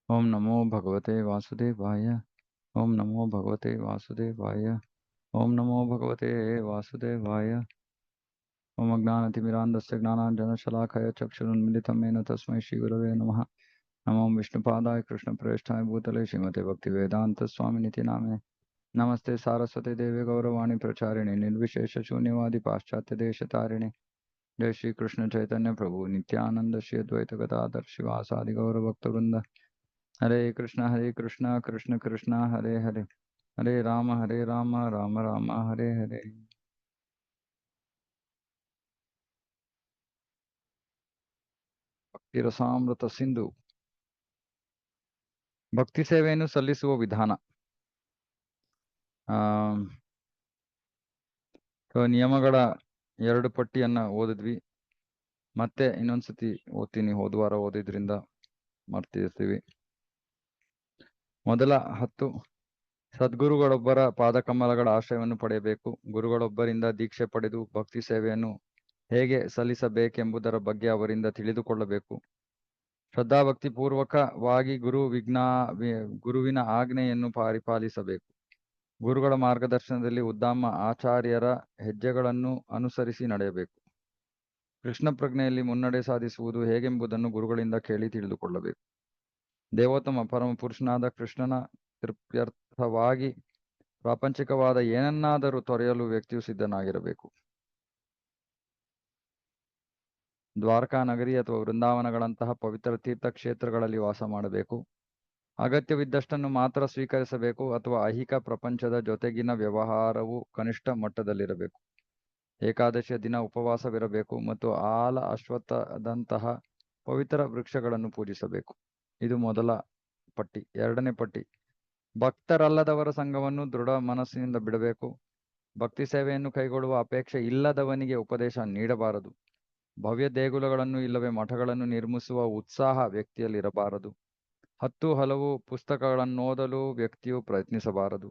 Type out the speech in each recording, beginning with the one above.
ओम नमो भगवते वासुदेवाय। ओम नमो भगवते वासुदेवाय। ओम नमो भगवते वासुदेवाय। ओम अज्ञानतिमिरान्धस्य ज्ञानाञ्जनशलाकया चक्षुरुन्मिलितं येन तस्मै श्रीगुरवे नमः। नमो विष्णुपादाय कृष्णप्रेष्ठाय भूतले श्रीमते भक्तिवेदान्तस्वामिनिति नामे। नमस्ते सारस्वते देवे गौरवाणी प्रचारिणे निर्विशेषशून्यवादी पाश्चात्यदेशतारिणे। जय श्री कृष्ण चैतन्य प्रभु नित्यानंद श्री अद्वैत गदाधर शिवासादि गौरभक्तवृंद। हरे कृष्ण कृष्ण कृष्ण हरे हरे, हरे राम राम राम हरे हरे। ಭಕ್ತಿ ರಸಾಮೃತ ಸಿಂಧು ಭಕ್ತಿ ಸೇವೆಯನ್ನು ಸಲ್ಲಿಸುವ ವಿಧಾನ. ನಿಯಮಗಳ 2 ಪಟ್ಟಿಯನ್ನ ಓದಿದ್ವಿ. ಮತ್ತೆ ಇನ್ನೊಂದ್ಸತಿ ಓದ್ತೀನಿ, ಹೋದ್ವಾರ ಓದಿದ್ರಿಂದ ಮರ್ತಿರ್ತೀವಿ. ಮೊದಲ 10, ಸದ್ಗುರುಗಳೊಬ್ಬರ ಪಾದಕಮಲಗಳ ಆಶ್ರಯವನ್ನು ಪಡೆಯಬೇಕು. ಗುರುಗಳೊಬ್ಬರಿಂದ ದೀಕ್ಷೆ ಪಡೆದು ಭಕ್ತಿ ಸೇವೆಯನ್ನು ಹೇಗೆ ಸಲ್ಲಿಸಬೇಕೆಂಬುದರ ಬಗ್ಗೆ ಅವರಿಂದ ತಿಳಿದುಕೊಳ್ಳಬೇಕು. ಶ್ರದ್ಧಾಭಕ್ತಿ ಪೂರ್ವಕವಾಗಿ ಗುರುವಿನ ಆಜ್ಞೆಯನ್ನು ಪರಿಪಾಲಿಸಬೇಕು. ಗುರುಗಳ ಮಾರ್ಗದರ್ಶನದಲ್ಲಿ ಉತ್ತಮ ಆಚಾರ್ಯರ ಹೆಜ್ಜೆಗಳನ್ನು ಅನುಸರಿಸಿ ನಡೆಯಬೇಕು. ಕೃಷ್ಣ ಪ್ರಜ್ಞೆಯಲ್ಲಿ ಮುನ್ನಡೆ ಸಾಧಿಸುವುದು ಹೇಗೆಂಬುದನ್ನು ಗುರುಗಳಿಂದ ಕೇಳಿ ತಿಳಿದುಕೊಳ್ಳಬೇಕು. ದೇವೋತ್ತಮ ಪರಮ ಪುರುಷನಾದ ಕೃಷ್ಣನ ತೃಪ್ತ್ಯರ್ಥವಾಗಿ ಪ್ರಾಪಂಚಿಕವಾದ ಏನನ್ನಾದರೂ ತೊರೆಯಲು ವ್ಯಕ್ತಿಯು ಸಿದ್ಧನಾಗಿರಬೇಕು. ದ್ವಾರಕಾ ನಗರಿ ಅಥವಾ ವೃಂದಾವನಗಳಂತಹ ಪವಿತ್ರ ತೀರ್ಥಕ್ಷೇತ್ರಗಳಲ್ಲಿ ವಾಸ ಮಾಡಬೇಕು. ಅಗತ್ಯವಿದ್ದಷ್ಟನ್ನು ಮಾತ್ರ ಸ್ವೀಕರಿಸಬೇಕು ಅಥವಾ ಐಹಿಕ ಪ್ರಪಂಚದ ಜೊತೆಗಿನ ವ್ಯವಹಾರವು ಕನಿಷ್ಠ ಮಟ್ಟದಲ್ಲಿರಬೇಕು. ಏಕಾದಶಿಯ ದಿನ ಉಪವಾಸವಿರಬೇಕು ಮತ್ತು ಆಲ ಅಶ್ವತ್ಥದಂತಹ ಪವಿತ್ರ ವೃಕ್ಷಗಳನ್ನು ಪೂಜಿಸಬೇಕು. ಇದು ಮೊದಲ ಪಟ್ಟಿ. 2ನೇ ಪಟ್ಟಿ, ಭಕ್ತರಲ್ಲದವರ ಸಂಘವನ್ನು ದೃಢ ಮನಸ್ಸಿನಿಂದ ಬಿಡಬೇಕು. ಭಕ್ತಿ ಸೇವೆಯನ್ನು ಕೈಗೊಳ್ಳುವ ಅಪೇಕ್ಷೆ ಇಲ್ಲದವನಿಗೆ ಉಪದೇಶ ನೀಡಬಾರದು. ಭವ್ಯ ದೇಗುಲಗಳನ್ನು ಇಲ್ಲವೇ ಮಠಗಳನ್ನು ನಿರ್ಮಿಸುವ ಉತ್ಸಾಹ ವ್ಯಕ್ತಿಯಲ್ಲಿರಬಾರದು. 10 ಹಲವು ಪುಸ್ತಕಗಳನ್ನೋದಲು ವ್ಯಕ್ತಿಯು ಪ್ರಯತ್ನಿಸಬಾರದು.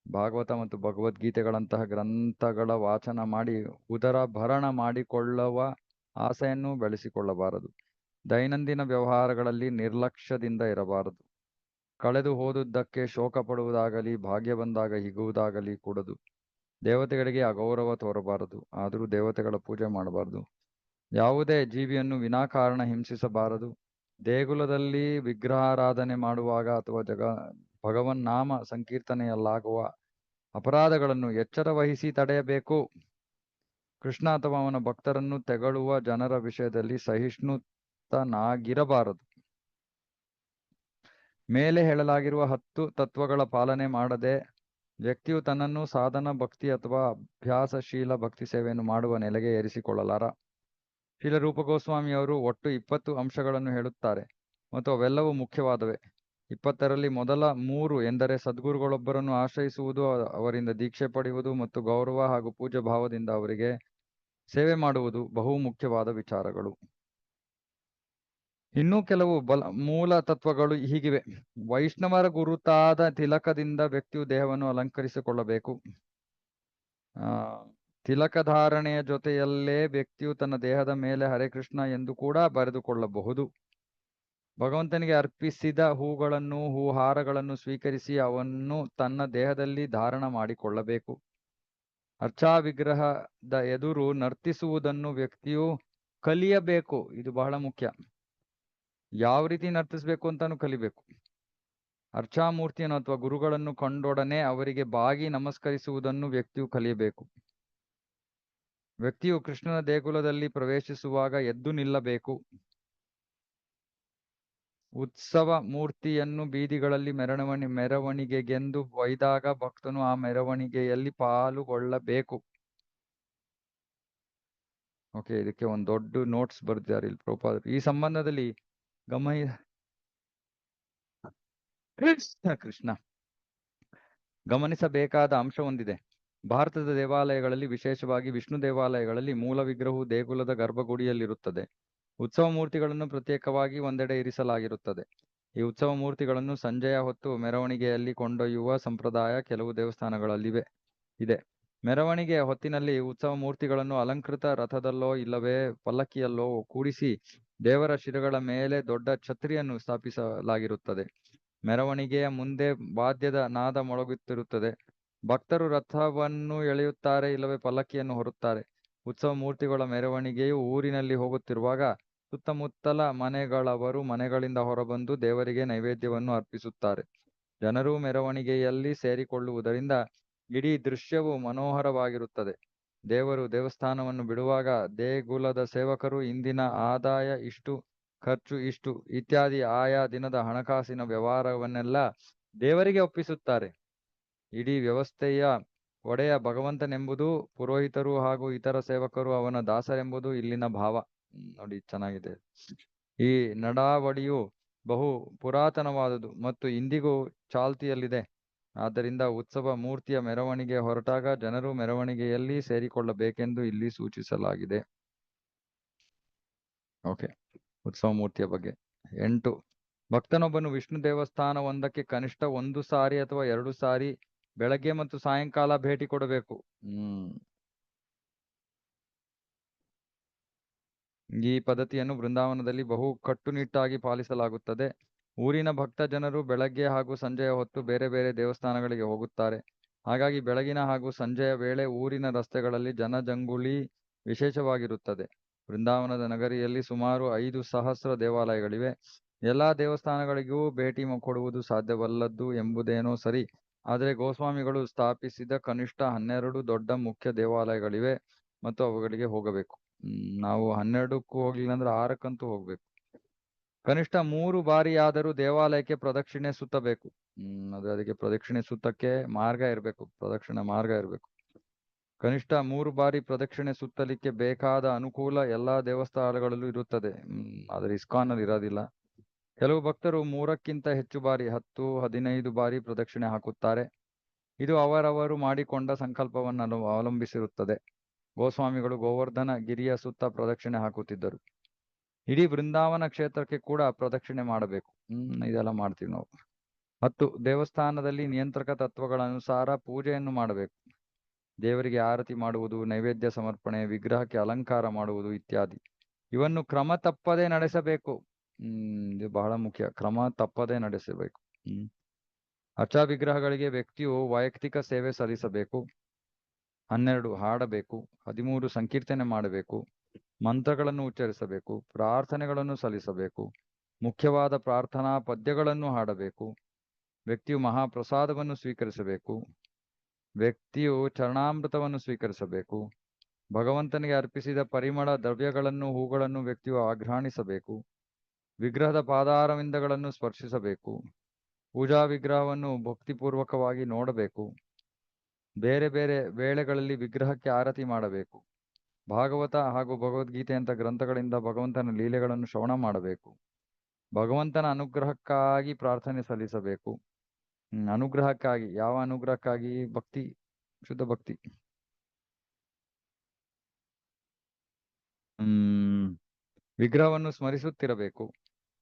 ಭಾಗವತ ಮತ್ತು ಭಗವದ್ಗೀತೆಗಳಂತಹ ಗ್ರಂಥಗಳ ವಾಚನ ಮಾಡಿ ಉದರ ಭರಣ ಮಾಡಿಕೊಳ್ಳುವ ಆಸೆಯನ್ನು ಬೆಳೆಸಿಕೊಳ್ಳಬಾರದು. ದೈನಂದಿನ ವ್ಯವಹಾರಗಳಲ್ಲಿ ನಿರ್ಲಕ್ಷ್ಯದಿಂದ ಇರಬಾರದು. ಕಳೆದು ಹೋದುದಕ್ಕೆ ಶೋಕ ಪಡುವುದಾಗಲಿ, ಭಾಗ್ಯ ಬಂದಾಗ ಹಿಗುವುದಾಗಲಿ ಕೂಡದು. ದೇವತೆಗಳಿಗೆ ಅಗೌರವ ತೋರಬಾರದು, ಆದರೂ ದೇವತೆಗಳ ಪೂಜೆ ಮಾಡಬಾರದು. ಯಾವುದೇ ಜೀವಿಯನ್ನು ವಿನಾಕಾರಣ ಹಿಂಸಿಸಬಾರದು. ದೇಗುಲದಲ್ಲಿ ವಿಗ್ರಹಾರಾಧನೆ ಮಾಡುವಾಗ ಅಥವಾ ಭಗವನ್ನಾಮ ಸಂಕೀರ್ತನೆಯಲ್ಲಾಗುವ ಅಪರಾಧಗಳನ್ನು ಎಚ್ಚರ ವಹಿಸಿ ತಡೆಯಬೇಕು. ಕೃಷ್ಣ ಅಥವಾ ಅವನ ಭಕ್ತರನ್ನು ತೆಗಳುವ ಜನರ ವಿಷಯದಲ್ಲಿ ಸಹಿಷ್ಣುತನಾಗಿರಬಾರದು. ಮೇಲೆ ಹೇಳಲಾಗಿರುವ 10 ತತ್ವಗಳ ಪಾಲನೆ ಮಾಡದೆ ವ್ಯಕ್ತಿಯು ತನ್ನನ್ನು ಸಾಧನ ಭಕ್ತಿ ಅಥವಾ ಅಭ್ಯಾಸಶೀಲ ಭಕ್ತಿ ಸೇವೆಯನ್ನು ಮಾಡುವ ನೆಲೆಗೆ ಏರಿಸಿಕೊಳ್ಳಲಾರ. ಶ್ರೀಲ ರೂಪ ಗೋಸ್ವಾಮಿಯವರು ಒಟ್ಟು 20 ಅಂಶಗಳನ್ನು ಹೇಳುತ್ತಾರೆ ಮತ್ತು ಅವೆಲ್ಲವೂ ಮುಖ್ಯವಾದವೇ. 20ರಲ್ಲಿ ಮೊದಲ 3 ಎಂದರೆ ಸದ್ಗುರುಗಳೊಬ್ಬರನ್ನು ಆಶ್ರಯಿಸುವುದು, ಅವರಿಂದ ದೀಕ್ಷೆ ಪಡೆಯುವುದು ಮತ್ತು ಗೌರವ ಹಾಗೂ ಪೂಜ್ಯ ಭಾವದಿಂದ ಅವರಿಗೆ ಸೇವೆ ಮಾಡುವುದು ಬಹು ಮುಖ್ಯವಾದ ವಿಚಾರಗಳು. ಇನ್ನೂ ಕೆಲವು ಮೂಲ ತತ್ವಗಳು ಹೀಗಿವೆ. ವೈಷ್ಣವರ ಗುರುತಾದ ತಿಲಕದಿಂದ ವ್ಯಕ್ತಿಯು ದೇಹವನ್ನು ಅಲಂಕರಿಸಿಕೊಳ್ಳಬೇಕು. ತಿಲಕಧಾರಣೆಯ ಜೊತೆಯಲ್ಲೇ ವ್ಯಕ್ತಿಯು ತನ್ನ ದೇಹದ ಮೇಲೆ ಹರೇ ಕೃಷ್ಣ ಎಂದು ಕೂಡ ಬರೆದುಕೊಳ್ಳಬಹುದು. ಭಗವಂತನಿಗೆ ಅರ್ಪಿಸಿದ ಹೂಗಳನ್ನು, ಹೂಹಾರಗಳನ್ನು ಸ್ವೀಕರಿಸಿ ಅವನ್ನು ತನ್ನ ದೇಹದಲ್ಲಿ ಧಾರಣ ಮಾಡಿಕೊಳ್ಳಬೇಕು. ಅರ್ಚಾ ವಿಗ್ರಹದ ಎದುರು ನರ್ತಿಸುವುದನ್ನು ವ್ಯಕ್ತಿಯು ಕಲಿಯಬೇಕು. ಇದು ಬಹಳ ಮುಖ್ಯ. ಯಾವ ರೀತಿ ನರ್ತಿಸಬೇಕು ಅಂತಾನು ಕಲಿಬೇಕು. ಅರ್ಚಾಮೂರ್ತಿಯನ್ನು ಅಥವಾ ಗುರುಗಳನ್ನು ಕಂಡೊಡನೆ ಅವರಿಗೆ ಬಾಗಿ ನಮಸ್ಕರಿಸುವುದನ್ನು ವ್ಯಕ್ತಿಯು ಕಲಿಯಬೇಕು. ವ್ಯಕ್ತಿಯು ಕೃಷ್ಣನ ದೇಗುಲದಲ್ಲಿ ಪ್ರವೇಶಿಸುವಾಗ ಎದ್ದು ನಿಲ್ಲಬೇಕು. ಉತ್ಸವ ಮೂರ್ತಿಯನ್ನು ಬೀದಿಗಳಲ್ಲಿ ಮೆರವಣಿಗೆಗೆಂದು ಒಯ್ದಾಗ ಭಕ್ತನು ಆ ಮೆರವಣಿಗೆಯಲ್ಲಿ ಪಾಲುಗೊಳ್ಳಬೇಕು. ಓಕೆ, ಇದಕ್ಕೆ ಒಂದು ದೊಡ್ಡ ನೋಟ್ಸ್ ಬರೆದಿದ್ದಾರೆ ಇಲ್ಲಿ ಪ್ರಭುಪಾದರು. ಈ ಸಂಬಂಧದಲ್ಲಿ ಕೃಷ್ಣ ಗಮನಿಸಬೇಕಾದ ಅಂಶ ಹೊಂದಿದೆ. ಭಾರತದ ದೇವಾಲಯಗಳಲ್ಲಿ, ವಿಶೇಷವಾಗಿ ವಿಷ್ಣು ದೇವಾಲಯಗಳಲ್ಲಿ, ಮೂಲ ವಿಗ್ರಹವು ದೇಗುಲದ ಗರ್ಭಗುಡಿಯಲ್ಲಿರುತ್ತದೆ. ಉತ್ಸವ ಮೂರ್ತಿಗಳನ್ನು ಪ್ರತ್ಯೇಕವಾಗಿ ಒಂದೆಡೆ ಇರಿಸಲಾಗಿರುತ್ತದೆ. ಈ ಉತ್ಸವ ಮೂರ್ತಿಗಳನ್ನು ಸಂಜೆಯ ಹೊತ್ತು ಮೆರವಣಿಗೆಯಲ್ಲಿ ಕೊಂಡೊಯ್ಯುವ ಸಂಪ್ರದಾಯ ಕೆಲವು ದೇವಸ್ಥಾನಗಳಲ್ಲಿವೆ ಇದೆ. ಮೆರವಣಿಗೆಯ ಹೊತ್ತಿನಲ್ಲಿ ಉತ್ಸವ ಮೂರ್ತಿಗಳನ್ನು ಅಲಂಕೃತ ರಥದಲ್ಲೋ ಇಲ್ಲವೇ ಪಲ್ಲಕ್ಕಿಯಲ್ಲೋ ಕೂಡಿಸಿ ದೇವರ ಶಿರಗಳ ಮೇಲೆ ದೊಡ್ಡ ಛತ್ರಿಯನ್ನು ಸ್ಥಾಪಿಸಲಾಗಿರುತ್ತದೆ. ಮೆರವಣಿಗೆಯ ಮುಂದೆ ವಾದ್ಯದ ನಾದ ಮೊಳಗುತ್ತಿರುತ್ತದೆ. ಭಕ್ತರು ರಥವನ್ನು ಎಳೆಯುತ್ತಾರೆ, ಇಲ್ಲವೇ ಪಲ್ಲಕ್ಕಿಯನ್ನು ಹೊರುತ್ತಾರೆ. ಉತ್ಸವ ಮೂರ್ತಿಗಳ ಮೆರವಣಿಗೆಯು ಊರಿನಲ್ಲಿ ಹೋಗುತ್ತಿರುವಾಗ ಸುತ್ತಮುತ್ತಲ ಮನೆಗಳವರು ಮನೆಗಳಿಂದ ಹೊರಬಂದು ದೇವರಿಗೆ ನೈವೇದ್ಯವನ್ನು ಅರ್ಪಿಸುತ್ತಾರೆ. ಜನರು ಮೆರವಣಿಗೆಯಲ್ಲಿ ಸೇರಿಕೊಳ್ಳುವುದರಿಂದ ಇಡೀ ದೃಶ್ಯವು ಮನೋಹರವಾಗಿರುತ್ತದೆ. ದೇವರು ದೇವಸ್ಥಾನವನ್ನು ಬಿಡುವಾಗ ದೇಗುಲದ ಸೇವಕರು ಇಂದಿನ ಆದಾಯ ಇಷ್ಟು, ಖರ್ಚು ಇಷ್ಟು ಇತ್ಯಾದಿ ಆಯಾ ದಿನದ ಹಣಕಾಸಿನ ವ್ಯವಹಾರವನ್ನೆಲ್ಲ ದೇವರಿಗೆ ಒಪ್ಪಿಸುತ್ತಾರೆ. ಇಡೀ ವ್ಯವಸ್ಥೆಯ ಒಡೆಯ ಭಗವಂತನೆಂಬುದು, ಪುರೋಹಿತರು ಹಾಗೂ ಇತರ ಸೇವಕರು ಅವನ ದಾಸರೆಂಬುದು ಇಲ್ಲಿನ ಭಾವ. ನೋಡಿ, ಚೆನ್ನಾಗಿದೆ. ಈ ನಡಾವಳಿಯು ಬಹು ಪುರಾತನವಾದುದು ಮತ್ತು ಇಂದಿಗೂ ಚಾಲ್ತಿಯಲ್ಲಿದೆ. ಆದ್ದರಿಂದ ಉತ್ಸವ ಮೂರ್ತಿಯ ಮೆರವಣಿಗೆ ಹೊರಟಾಗ ಜನರು ಮೆರವಣಿಗೆಯಲ್ಲಿ ಸೇರಿಕೊಳ್ಳಬೇಕೆಂದು ಇಲ್ಲಿ ಸೂಚಿಸಲಾಗಿದೆ. ಓಕೆ, ಉತ್ಸವ ಮೂರ್ತಿಯ ಬಗ್ಗೆ. 8. ಭಕ್ತನೊಬ್ಬನು ವಿಷ್ಣು ದೇವಸ್ಥಾನವೊಂದಕ್ಕೆ ಕನಿಷ್ಠ 1 ಸಾರಿ ಅಥವಾ 2 ಸಾರಿ ಬೆಳಗ್ಗೆ ಮತ್ತು ಸಾಯಂಕಾಲ ಭೇಟಿ ಕೊಡಬೇಕು. ಈ ಪದ್ಧತಿಯನ್ನು ಬೃಂದಾವನದಲ್ಲಿ ಬಹು ಕಟ್ಟುನಿಟ್ಟಾಗಿ ಪಾಲಿಸಲಾಗುತ್ತದೆ. ಊರಿನ ಭಕ್ತ ಜನರು ಬೆಳಗ್ಗೆ ಹಾಗೂ ಸಂಜೆಯ ಹೊತ್ತು ಬೇರೆ ಬೇರೆ ದೇವಸ್ಥಾನಗಳಿಗೆ ಹೋಗುತ್ತಾರೆ. ಹಾಗಾಗಿ ಬೆಳಗಿನ ಹಾಗೂ ಸಂಜೆಯ ವೇಳೆ ಊರಿನ ರಸ್ತೆಗಳಲ್ಲಿ ಜನಜಂಗುಳಿ ವಿಶೇಷವಾಗಿರುತ್ತದೆ. ಬೃಂದಾವನದ ನಗರಿಯಲ್ಲಿ ಸುಮಾರು 5,000 ದೇವಾಲಯಗಳಿವೆ. ಎಲ್ಲಾ ದೇವಸ್ಥಾನಗಳಿಗೂ ಭೇಟಿ ಕೊಡುವುದು ಸಾಧ್ಯವಲ್ಲದ್ದು ಎಂಬುದೇನೋ ಸರಿ. ಆದರೆ ಗೋಸ್ವಾಮಿಗಳು ಸ್ಥಾಪಿಸಿದ ಕನಿಷ್ಠ 12 ದೊಡ್ಡ ಮುಖ್ಯ ದೇವಾಲಯಗಳಿವೆ ಮತ್ತು ಅವುಗಳಿಗೆ ಹೋಗಬೇಕು. ನಾವು 12ಕ್ಕೂ ಹೋಗ್ಲಿಲ್ಲ ಅಂದ್ರೆ 6ಕ್ಕಂತೂ ಹೋಗ್ಬೇಕು. ಕನಿಷ್ಠ 3 ಬಾರಿಯಾದರೂ ದೇವಾಲಯಕ್ಕೆ ಪ್ರದಕ್ಷಿಣೆ ಸುತ್ತಬೇಕು. ಅದಕ್ಕೆ ಪ್ರದಕ್ಷಿಣೆ ಸುತ್ತಕ್ಕೆ ಮಾರ್ಗ ಇರಬೇಕು, ಪ್ರದಕ್ಷಿಣೆ ಮಾರ್ಗ ಇರಬೇಕು. ಕನಿಷ್ಠ 3 ಬಾರಿ ಪ್ರದಕ್ಷಿಣೆ ಸುತ್ತಲಿಕ್ಕೆ ಬೇಕಾದ ಅನುಕೂಲ ಎಲ್ಲಾ ದೇವಸ್ಥಾನಗಳಲ್ಲೂ ಇರುತ್ತದೆ. ಆದರೆ ಇಸ್ಕಾನ್ನಲ್ಲಿ ಇರೋದಿಲ್ಲ. ಕೆಲವು ಭಕ್ತರು 3ಕ್ಕಿಂತ ಹೆಚ್ಚು ಬಾರಿ 10, 15 ಬಾರಿ ಪ್ರದಕ್ಷಿಣೆ ಹಾಕುತ್ತಾರೆ. ಇದು ಅವರವರು ಮಾಡಿಕೊಂಡ ಸಂಕಲ್ಪವನ್ನು ಅವಲಂಬಿಸಿರುತ್ತದೆ. ಗೋಸ್ವಾಮಿಗಳು ಗೋವರ್ಧನ ಗಿರಿಯ ಸುತ್ತ ಪ್ರದಕ್ಷಿಣೆ ಹಾಕುತ್ತಿದ್ದರು. ಇಡೀ ಬೃಂದಾವನ ಕ್ಷೇತ್ರಕ್ಕೆ ಕೂಡ ಪ್ರದಕ್ಷಿಣೆ ಮಾಡಬೇಕು. ಇದೆಲ್ಲ ಮಾಡ್ತೀವಿ ನಾವು. 10. ದೇವಸ್ಥಾನದಲ್ಲಿ ನಿಯಂತ್ರಕ ತತ್ವಗಳ ಅನುಸಾರ ಪೂಜೆಯನ್ನು ಮಾಡಬೇಕು. ದೇವರಿಗೆ ಆರತಿ ಮಾಡುವುದು, ನೈವೇದ್ಯ ಸಮರ್ಪಣೆ, ವಿಗ್ರಹಕ್ಕೆ ಅಲಂಕಾರ ಮಾಡುವುದು ಇತ್ಯಾದಿ ಇವನ್ನು ಕ್ರಮ ತಪ್ಪದೆ ನಡೆಸಬೇಕು. ಇದು ಬಹಳ ಮುಖ್ಯ. ಕ್ರಮ ತಪ್ಪದೆ ನಡೆಸಬೇಕು. ಅರ್ಚಾ ವಿಗ್ರಹಗಳಿಗೆ ವ್ಯಕ್ತಿಯು ವೈಯಕ್ತಿಕ ಸೇವೆ ಸಲ್ಲಿಸಬೇಕು. 12 ಹಾಡಬೇಕು. 13 ಸಂಕೀರ್ತನೆ ಮಾಡಬೇಕು. ಮಂತ್ರಗಳನ್ನು ಉಚ್ಚರಿಸಬೇಕು. ಪ್ರಾರ್ಥನೆಗಳನ್ನು ಸಲ್ಲಿಸಬೇಕು. ಮುಖ್ಯವಾದ ಪ್ರಾರ್ಥನಾ ಪದ್ಯಗಳನ್ನು ಹಾಡಬೇಕು. ವ್ಯಕ್ತಿಯು ಮಹಾಪ್ರಸಾದವನ್ನು ಸ್ವೀಕರಿಸಬೇಕು. ವ್ಯಕ್ತಿಯು ಚರಣಾಮೃತವನ್ನು ಸ್ವೀಕರಿಸಬೇಕು. ಭಗವಂತನಿಗೆ ಅರ್ಪಿಸಿದ ಪರಿಮಳ ದ್ರವ್ಯಗಳನ್ನು, ಹೂಗಳನ್ನು ವ್ಯಕ್ತಿಯು ಆಘ್ರಾಣಿಸಬೇಕು. ವಿಗ್ರಹದ ಪಾದಾರವಿಂದಗಳನ್ನು ಸ್ಪರ್ಶಿಸಬೇಕು. ಪೂಜಾ ವಿಗ್ರಹವನ್ನು ಭಕ್ತಿಪೂರ್ವಕವಾಗಿ ನೋಡಬೇಕು. ಬೇರೆ ಬೇರೆ ವೇಳೆಗಳಲ್ಲಿ ವಿಗ್ರಹಕ್ಕೆ ಆರತಿ ಮಾಡಬೇಕು. ಭಾಗವತ ಹಾಗೂ ಭಗವದ್ಗೀತೆಯಂಥ ಗ್ರಂಥಗಳಿಂದ ಭಗವಂತನ ಲೀಲೆಗಳನ್ನು ಶ್ರವಣ ಮಾಡಬೇಕು. ಭಗವಂತನ ಅನುಗ್ರಹಕ್ಕಾಗಿ ಪ್ರಾರ್ಥನೆ ಸಲ್ಲಿಸಬೇಕು. ಅನುಗ್ರಹಕ್ಕಾಗಿ, ಯಾವ ಅನುಗ್ರಹಕ್ಕಾಗಿ? ಭಕ್ತಿ, ಶುದ್ಧ ಭಕ್ತಿ. ವಿಗ್ರಹವನ್ನು ಸ್ಮರಿಸುತ್ತಿರಬೇಕು.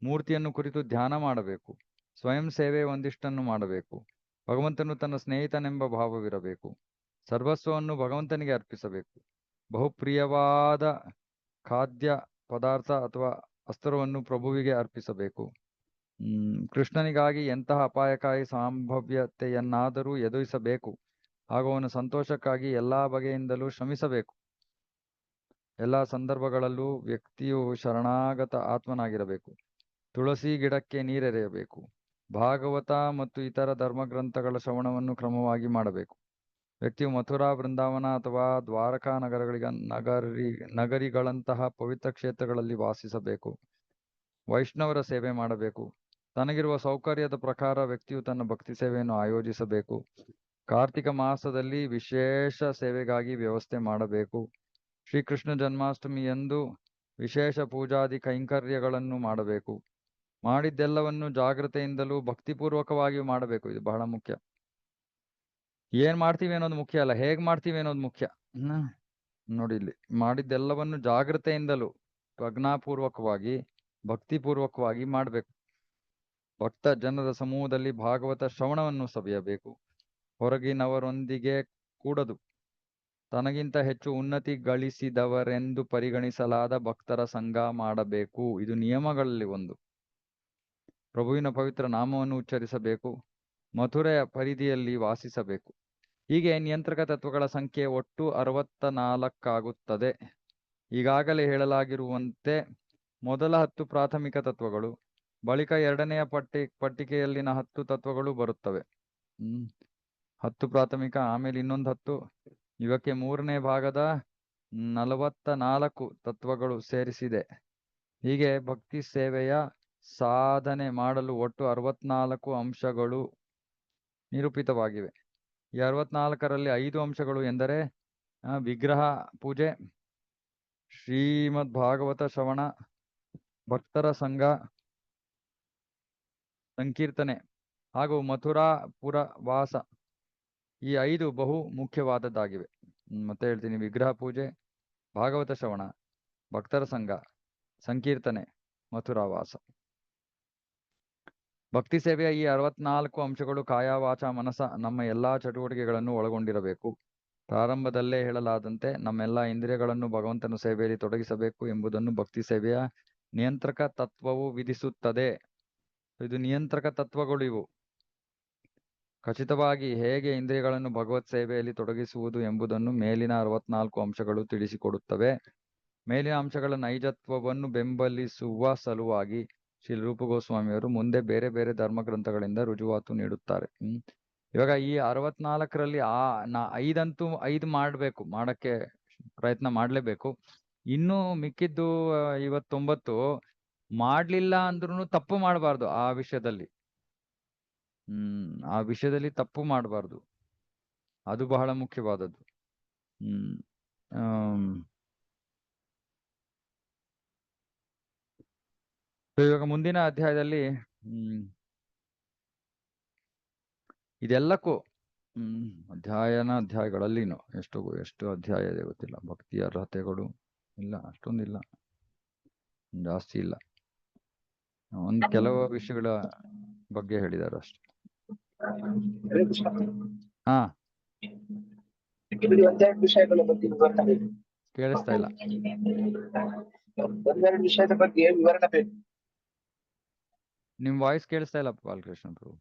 ಮೂರ್ತಿಯನ್ನು ಕುರಿತು ಧ್ಯಾನ ಮಾಡಬೇಕು. ಸ್ವಯಂ ಸೇವೆ ಒಂದಿಷ್ಟನ್ನು ಮಾಡಬೇಕು. ಭಗವಂತನು ತನ್ನ ಸ್ನೇಹಿತನೆಂಬ ಭಾವವಿರಬೇಕು. ಸರ್ವಸ್ವವನ್ನು ಭಗವಂತನಿಗೆ ಅರ್ಪಿಸಬೇಕು. ಬಹುಪ್ರಿಯವಾದ ಖಾದ್ಯ ಪದಾರ್ಥ ಅಥವಾ ಅಸ್ತ್ರವನ್ನು ಪ್ರಭುವಿಗೆ ಅರ್ಪಿಸಬೇಕು. ಕೃಷ್ಣನಿಗಾಗಿ ಎಂತಹ ಅಪಾಯಕಾರಿ ಸಂಭವ್ಯತೆಯನ್ನಾದರೂ ಎದುರಿಸಬೇಕು ಹಾಗೂ ಅವನ ಸಂತೋಷಕ್ಕಾಗಿ ಎಲ್ಲಾ ಬಗೆಯಿಂದಲೂ ಶ್ರಮಿಸಬೇಕು. ಎಲ್ಲ ಸಂದರ್ಭಗಳಲ್ಲೂ ವ್ಯಕ್ತಿಯು ಶರಣಾಗತ ಆತ್ಮನಾಗಿರಬೇಕು. ತುಳಸಿ ಗಿಡಕ್ಕೆ ನೀರೆರೆಯಬೇಕು. ಭಾಗವತ ಮತ್ತು ಇತರ ಧರ್ಮಗ್ರಂಥಗಳ ಶ್ರವಣವನ್ನು ಕ್ರಮವಾಗಿ ಮಾಡಬೇಕು. ವ್ಯಕ್ತಿಯು ಮಥುರಾ, ಬೃಂದಾವನ ಅಥವಾ ದ್ವಾರಕಾ ನಗರಿಗಳಂತಹ ಪವಿತ್ರ ಕ್ಷೇತ್ರಗಳಲ್ಲಿ ವಾಸಿಸಬೇಕು. ವೈಷ್ಣವರ ಸೇವೆ ಮಾಡಬೇಕು. ತನಗಿರುವ ಸೌಕರ್ಯದ ಪ್ರಕಾರ ವ್ಯಕ್ತಿಯು ತನ್ನ ಭಕ್ತಿ ಸೇವೆಯನ್ನು ಆಯೋಜಿಸಬೇಕು. ಕಾರ್ತಿಕ ಮಾಸದಲ್ಲಿ ವಿಶೇಷ ಸೇವೆಗಾಗಿ ವ್ಯವಸ್ಥೆ ಮಾಡಬೇಕು. ಶ್ರೀಕೃಷ್ಣ ಜನ್ಮಾಷ್ಟಮಿಯಂದು ವಿಶೇಷ ಪೂಜಾದಿ ಕೈಂಕರ್ಯಗಳನ್ನು ಮಾಡಬೇಕು. ಮಾಡಿದ್ದೆಲ್ಲವನ್ನು ಜಾಗ್ರತೆಯಿಂದಲೂ ಭಕ್ತಿಪೂರ್ವಕವಾಗಿಯೂ ಮಾಡಬೇಕು. ಇದು ಬಹಳ ಮುಖ್ಯ. ಏನ್ ಮಾಡ್ತೀವಿ ಅನ್ನೋದು ಮುಖ್ಯ ಅಲ್ಲ, ಹೇಗ್ ಮಾಡ್ತೀವಿ ಅನ್ನೋದು ಮುಖ್ಯ. ನೋಡಿ, ಇಲ್ಲಿ ಮಾಡಿದ್ದೆಲ್ಲವನ್ನು ಜಾಗ್ರತೆಯಿಂದಲೂ ಪ್ರಜ್ಞಾಪೂರ್ವಕವಾಗಿ ಭಕ್ತಿಪೂರ್ವಕವಾಗಿ ಮಾಡಬೇಕು. ಭಕ್ತ ಜನರ ಸಮೂಹದಲ್ಲಿ ಭಾಗವತ ಶ್ರವಣವನ್ನು ಸವಿಯಬೇಕು. ಹೊರಗಿನವರೊಂದಿಗೆ ಕೂಡದು. ತನಗಿಂತ ಹೆಚ್ಚು ಉನ್ನತಿ ಗಳಿಸಿದವರೆಂದು ಪರಿಗಣಿಸಲಾದ ಭಕ್ತರ ಸಂಘ ಮಾಡಬೇಕು. ಇದು ನಿಯಮಗಳಲ್ಲಿ ಒಂದು. ಪ್ರಭುವಿನ ಪವಿತ್ರ ನಾಮವನ್ನು ಉಚ್ಚರಿಸಬೇಕು. ಮಥುರೆಯ ಪರಿಧಿಯಲ್ಲಿ ವಾಸಿಸಬೇಕು. ಹೀಗೆ ನಿಯಂತ್ರಕ ತತ್ವಗಳ ಸಂಖ್ಯೆ ಒಟ್ಟು 64 ಆಗುತ್ತದೆ. ಈಗಾಗಲೇ ಹೇಳಲಾಗಿರುವಂತೆ ಮೊದಲ 10 ಪ್ರಾಥಮಿಕ ತತ್ವಗಳು, ಬಳಿಕ ಎರಡನೆಯ ಪಟ್ಟಿಕೆಯಲ್ಲಿನ 10 ತತ್ವಗಳು ಬರುತ್ತವೆ. 10 ಪ್ರಾಥಮಿಕ, ಆಮೇಲೆ ಇನ್ನೊಂದು 10, ಇವಕ್ಕೆ ಮೂರನೇ ಭಾಗದ 44 ತತ್ವಗಳು ಸೇರಿಸಿದೆ. ಹೀಗೆ ಭಕ್ತಿ ಸೇವೆಯ ಸಾಧನೆ ಮಾಡಲು ಒಟ್ಟು 64 ಅಂಶಗಳು ನಿರೂಪಿತವಾಗಿವೆ. ಈ 64ರಲ್ಲಿ 5 ಅಂಶಗಳು ಎಂದರೆ ವಿಗ್ರಹ ಪೂಜೆ, ಶ್ರೀಮದ್ ಭಾಗವತ ಶ್ರವಣ, ಭಕ್ತರ ಸಂಘ, ಸಂಕೀರ್ತನೆ ಹಾಗೂ ಮಥುರಾಪುರ ವಾಸ. ಈ 5 ಬಹು ಮುಖ್ಯವಾದದ್ದಾಗಿವೆ. ಮತ್ತೆ ಹೇಳ್ತೀನಿ: ವಿಗ್ರಹ ಪೂಜೆ, ಭಾಗವತ ಶ್ರವಣ, ಭಕ್ತರ ಸಂಘ, ಸಂಕೀರ್ತನೆ, ಮಥುರಾವಾಸ. ಭಕ್ತಿ ಸೇವೆಯ ಈ 64 ಅಂಶಗಳು ಕಾಯ, ವಾಚ, ಮನಸ, ನಮ್ಮ ಎಲ್ಲಾ ಚಟುವಟಿಕೆಗಳನ್ನು ಒಳಗೊಂಡಿರಬೇಕು. ಪ್ರಾರಂಭದಲ್ಲೇ ಹೇಳಲಾದಂತೆ ನಮ್ಮೆಲ್ಲ ಇಂದ್ರಿಯಗಳನ್ನು ಭಗವಂತನ ಸೇವೆಯಲ್ಲಿ ತೊಡಗಿಸಬೇಕು ಎಂಬುದನ್ನು ಭಕ್ತಿ ಸೇವೆಯ ನಿಯಂತ್ರಕ ತತ್ವವು ವಿಧಿಸುತ್ತದೆ. ಇದು ನಿಯಂತ್ರಕ ತತ್ವಗಳು. ಇವು ಖಚಿತವಾಗಿ ಹೇಗೆ ಇಂದ್ರಿಯಗಳನ್ನು ಭಗವತ್ ಸೇವೆಯಲ್ಲಿ ತೊಡಗಿಸುವುದು ಎಂಬುದನ್ನು ಮೇಲಿನ 64 ಅಂಶಗಳು ತಿಳಿಸಿಕೊಡುತ್ತವೆ. ಮೇಲಿನ ಅಂಶಗಳ ನೈಜತ್ವವನ್ನು ಬೆಂಬಲಿಸುವ ಸಲುವಾಗಿ ಶ್ರೀ ರೂಪ ಗೋಸ್ವಾಮಿಯವರು ಮುಂದೆ ಬೇರೆ ಬೇರೆ ಧರ್ಮಗ್ರಂಥಗಳಿಂದ ರುಜುವಾತು ನೀಡುತ್ತಾರೆ. ಇವಾಗ ಈ 64ರಲ್ಲಿ 5 ಮಾಡಕ್ಕೆ ಪ್ರಯತ್ನ ಮಾಡಲೇಬೇಕು. ಇನ್ನು ಮಿಕ್ಕಿದ್ದು 59 ಮಾಡ್ಲಿಲ್ಲ ಅಂದ್ರೂ ತಪ್ಪು ಮಾಡಬಾರ್ದು. ಆ ವಿಷಯದಲ್ಲಿ ತಪ್ಪು ಮಾಡಬಾರ್ದು. ಅದು ಬಹಳ ಮುಖ್ಯವಾದದ್ದು. ಇವಾಗ ಮುಂದಿನ ಅಧ್ಯಾಯದಲ್ಲಿ ಇದೆಲ್ಲಕ್ಕೂ ಅಧ್ಯಾಯಗಳಲ್ಲಿನೂ ಎಷ್ಟು ಅಧ್ಯಾಯ ಇದೆ ಗೊತ್ತಿಲ್ಲ. ಭಕ್ತಿ ಅರ್ಹತೆಗಳು ಇಲ್ಲ, ಅಷ್ಟೊಂದಿಲ್ಲ, ಜಾಸ್ತಿ ಇಲ್ಲ. ಒಂದು ಕೆಲವು ವಿಷಯಗಳ ಬಗ್ಗೆ ಹೇಳಿದ್ದಾರೆ ಅಷ್ಟೆ. ಕೇಳಿಸ್ತಾ ಇಲ್ಲ. ವಿಷಯದ ಬಗ್ಗೆ ವಿವರಣೆ ಬೇಕು. ನಿಮ್ ವಾಯ್ಸ್ ಕೇಳಿಸ್ತಾ ಇಲ್ಲ ಬಾಲಕೃಷ್ಣ ಪ್ರಭು.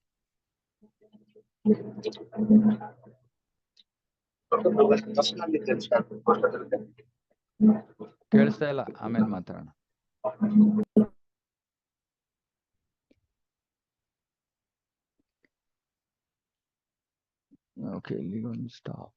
ಕೇಳಿಸ್ತಾ ಇಲ್ಲ, ಆಮೇಲೆ ಮಾತಾಡೋಣ. ಓಕೆ, ಇಲ್ಲಿಗೊಂದು ಸ್ಟಾಪ್.